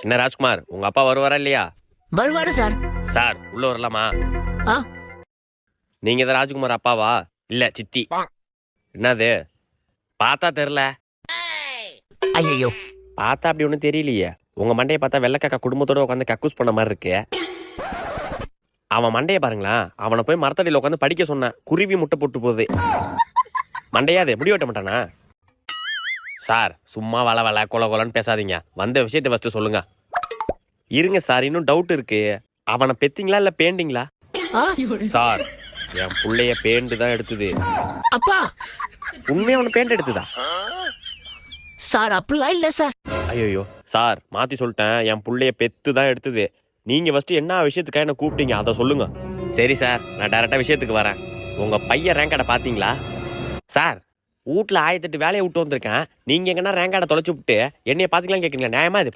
என்ன ராஜ்குமார், உங்க அப்பா வருவாரா இல்லையா? வருவாரு சார். சார் உள்ள வரலாமா? ஆ நீங்க தான் ராஜ்குமார் அப்பாவா? இல்ல சித்தி. என்னது பார்த்தா தெரியல? ஐயோ, பார்த்தா அப்படி ஒன்றும் தெரியலையே. உங்க மண்டையை பார்த்தா வெள்ளைக்காக்கா குடும்பத்தோட உட்காந்து கக்கூஸ் பண்ண மாதிரி இருக்கு. அவன் மண்டையை பாருங்களேன். அவனை போய் மரத்தடியில் உட்காந்து படிக்க சொன்னேன். குருவி முட்டை போட்டு போகுது. மண்டையாது முடி வெட்ட மாட்டானா? சார் சும்மா வள வள கொல கொலன்னு பேசாதீங்க. வந்த விஷயத்தை ஃபர்ஸ்ட் சொல்லுங்க. இருங்க சார், இன்னும் டவுட் இருக்கு. அவனை பெத்தீங்களா இல்ல பேண்டிங்களா? ஆ, சார் என் புள்ளைய பேண்டு தான் எடுத்தது. அப்பா உண்மையா அவனை பேண்ட் எடுத்ததா? சார் அப்படிலாம் இல்ல சார். ஐயோ சார், மாத்தி சொல்லிட்டேன். என் புள்ளைய பெத்து தான் எடுத்தது. நீங்க ஃபர்ஸ்ட் என்ன விஷயத்துக்காக என்ன கூப்பிட்டீங்க அதை சொல்லுங்க. சரி சார், நான் டைரக்டா விஷயத்துக்கு வரேன். உங்க பையன் ரேங்க் கார்டை பாத்தீங்களா? சார் வீட்டுல 1008 வேலையை விட்டு வந்திருக்கேன். நீங்க எங்கன்னா ரேங்க் கார்டை தொலைச்சு விட்டு என்னைய பாத்துக்கலாம் கேக்குறீங்களா? நியாயமா இது?